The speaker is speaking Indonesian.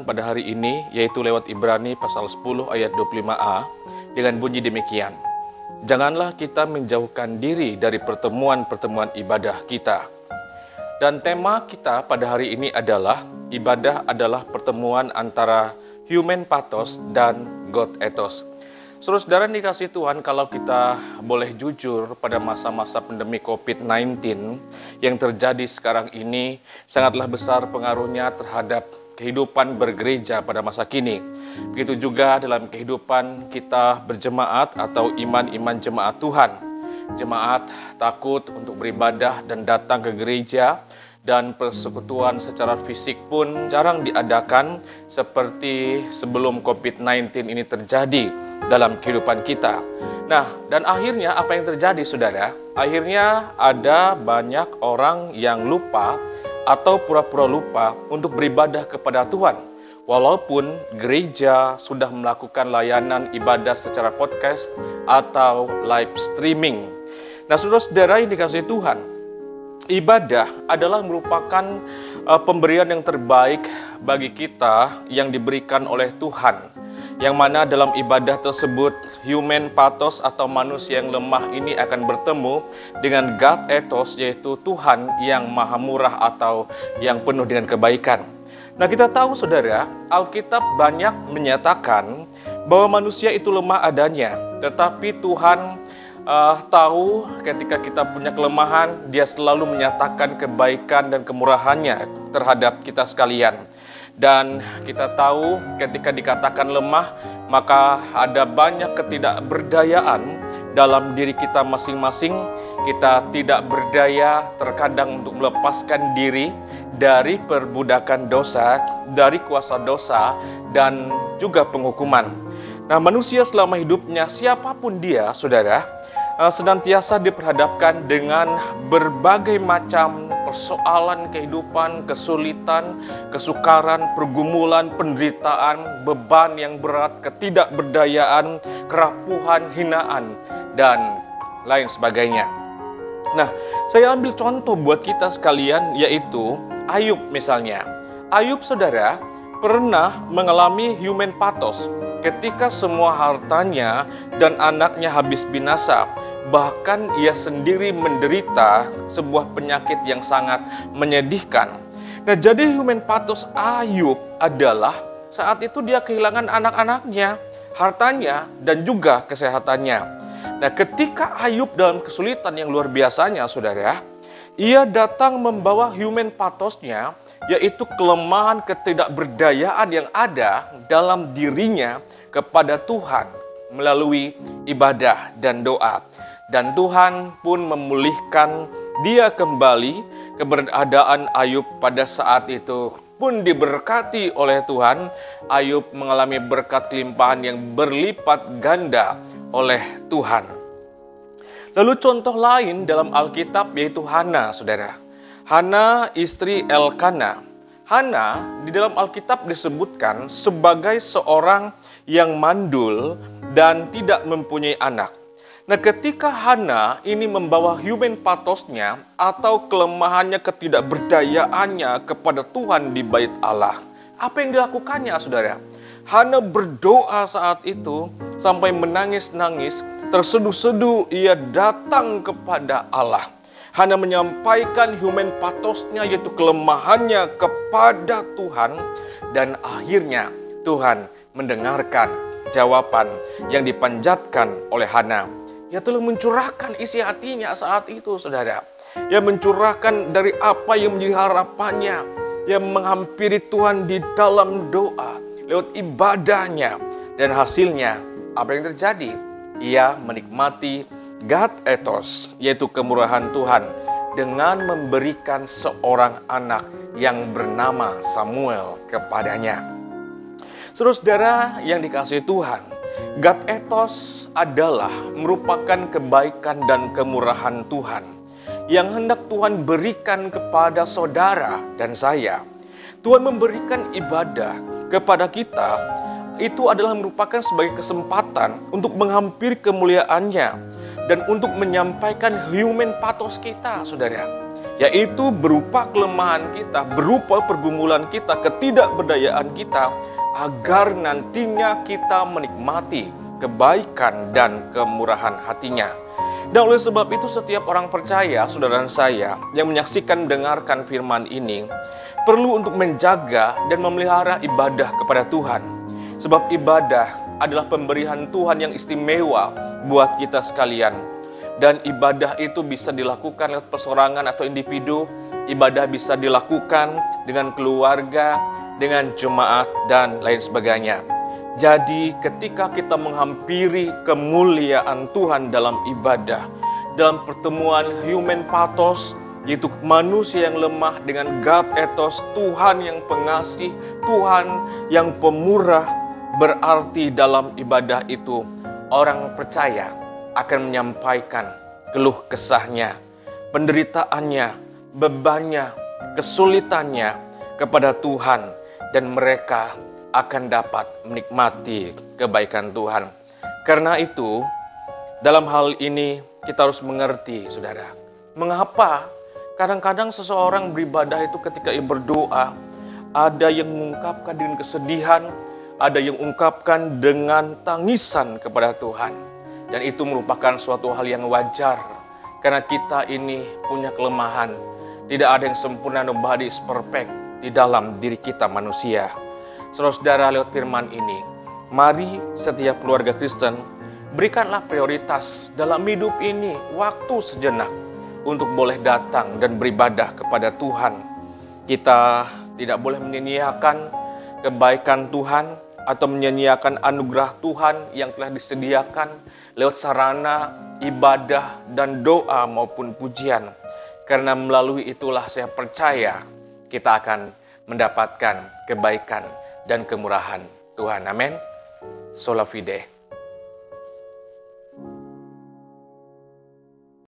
Tuhan pada hari ini, yaitu lewat Ibrani pasal 10 ayat 25a, dengan bunyi demikian. Janganlah kita menjauhkan diri dari pertemuan-pertemuan ibadah kita. Dan tema kita pada hari ini adalah, ibadah adalah pertemuan antara human pathos dan God ethos. Saudara-saudara dikasih Tuhan, kalau kita boleh jujur, pada masa-masa pandemi COVID-19 yang terjadi sekarang ini sangatlah besar pengaruhnya terhadap kehidupan bergereja pada masa kini. Begitu juga dalam kehidupan kita berjemaat atau iman-iman jemaat Tuhan. Jemaat takut untuk beribadah dan datang ke gereja, dan persekutuan secara fisik pun jarang diadakan seperti sebelum COVID-19 ini terjadi dalam kehidupan kita. Nah, dan akhirnya apa yang terjadi, saudara? Akhirnya ada banyak orang yang lupa atau pura-pura lupa untuk beribadah kepada Tuhan. Walaupun gereja sudah melakukan layanan ibadah secara podcast atau live streaming. Nah, saudara-saudara yang dikasihi Tuhan, ibadah adalah merupakan pemberian yang terbaik bagi kita yang diberikan oleh Tuhan. Yang mana dalam ibadah tersebut, human pathos atau manusia yang lemah ini akan bertemu dengan God ethos, yaitu Tuhan yang maha murah atau yang penuh dengan kebaikan. Nah, kita tahu saudara, Alkitab banyak menyatakan bahwa manusia itu lemah adanya, tetapi Tuhan tahu ketika kita punya kelemahan, Dia selalu menyatakan kebaikan dan kemurahannya terhadap kita sekalian. Dan kita tahu ketika dikatakan lemah, maka ada banyak ketidakberdayaan dalam diri kita masing-masing. Kita tidak berdaya terkadang untuk melepaskan diri dari perbudakan dosa, dari kuasa dosa, dan juga penghukuman. Nah, manusia selama hidupnya, siapapun dia, saudara, senantiasa diperhadapkan dengan berbagai macam persoalan kehidupan, kesulitan, kesukaran, pergumulan, penderitaan, beban yang berat, ketidakberdayaan, kerapuhan, hinaan, dan lain sebagainya. Nah, saya ambil contoh buat kita sekalian, yaitu Ayub misalnya. Ayub, saudara, pernah mengalami human pathos ketika semua hartanya dan anaknya habis binasa. Bahkan ia sendiri menderita sebuah penyakit yang sangat menyedihkan. Nah, jadi human pathos Ayub adalah saat itu dia kehilangan anak-anaknya, hartanya, dan juga kesehatannya. Nah, ketika Ayub dalam kesulitan yang luar biasanya, saudara, ia datang membawa human pathosnya, yaitu kelemahan, ketidakberdayaan yang ada dalam dirinya kepada Tuhan melalui ibadah dan doa. Dan Tuhan pun memulihkan dia kembali. Keberadaan Ayub pada saat itu pun diberkati oleh Tuhan. Ayub mengalami berkat kelimpahan yang berlipat ganda oleh Tuhan. Lalu contoh lain dalam Alkitab yaitu Hana, saudara. Hana, istri Elkana. Hana di dalam Alkitab disebutkan sebagai seorang yang mandul dan tidak mempunyai anak. Nah, ketika Hana ini membawa human pathosnya atau kelemahannya, ketidakberdayaannya kepada Tuhan di bait Allah, apa yang dilakukannya, saudara? Hana berdoa saat itu sampai menangis-nangis, terseduh-seduh ia datang kepada Allah. Hana menyampaikan human pathosnya, yaitu kelemahannya kepada Tuhan, dan akhirnya Tuhan mendengarkan jawaban yang dipanjatkan oleh Hana. Ia telah mencurahkan isi hatinya saat itu, saudara. Ia mencurahkan dari apa yang menjadi harapannya. Ia menghampiri Tuhan di dalam doa, lewat ibadahnya. Dan hasilnya, apa yang terjadi? Ia menikmati God ethos, yaitu kemurahan Tuhan, dengan memberikan seorang anak yang bernama Samuel kepadanya. Saudara yang dikasihi Tuhan, God ethos adalah merupakan kebaikan dan kemurahan Tuhan yang hendak Tuhan berikan kepada saudara dan saya. Tuhan memberikan ibadah kepada kita, itu adalah merupakan sebagai kesempatan untuk menghampiri kemuliaannya dan untuk menyampaikan human pathos kita, saudara. yaitu berupa kelemahan kita, berupa pergumulan kita, ketidakberdayaan kita, agar nantinya kita menikmati kebaikan dan kemurahan hatinya. Dan oleh sebab itu setiap orang percaya, saudara dan saya, yang menyaksikan mendengarkan firman ini, perlu untuk menjaga dan memelihara ibadah kepada Tuhan. Sebab ibadah adalah pemberian Tuhan yang istimewa buat kita sekalian. Dan ibadah itu bisa dilakukan lewat persorangan atau individu. Ibadah bisa dilakukan dengan keluarga, dengan jemaat, dan lain sebagainya. Jadi ketika kita menghampiri kemuliaan Tuhan dalam ibadah, dalam pertemuan human pathos, yaitu manusia yang lemah dengan God ethos, Tuhan yang pengasih, Tuhan yang pemurah, berarti dalam ibadah itu orang percaya akan menyampaikan keluh kesahnya, penderitaannya, bebannya, kesulitannya kepada Tuhan, dan mereka akan dapat menikmati kebaikan Tuhan. Karena itu, dalam hal ini kita harus mengerti, saudara, mengapa kadang-kadang seseorang beribadah itu ketika ia berdoa, ada yang mengungkapkan dengan kesedihan, ada yang mengungkapkan dengan tangisan kepada Tuhan. Dan itu merupakan suatu hal yang wajar, karena kita ini punya kelemahan. Tidak ada yang sempurna, nobody is perfect di dalam diri kita manusia. Saudara-saudara, lewat firman ini, mari setiap keluarga Kristen berikanlah prioritas dalam hidup ini waktu sejenak untuk boleh datang dan beribadah kepada Tuhan. Kita tidak boleh menyia-nyiakan kebaikan Tuhan atau menyia-nyiakan anugerah Tuhan yang telah disediakan lewat sarana ibadah dan doa maupun pujian. Karena melalui itulah saya percaya kita akan mendapatkan kebaikan dan kemurahan Tuhan. Amin. Sola Fide.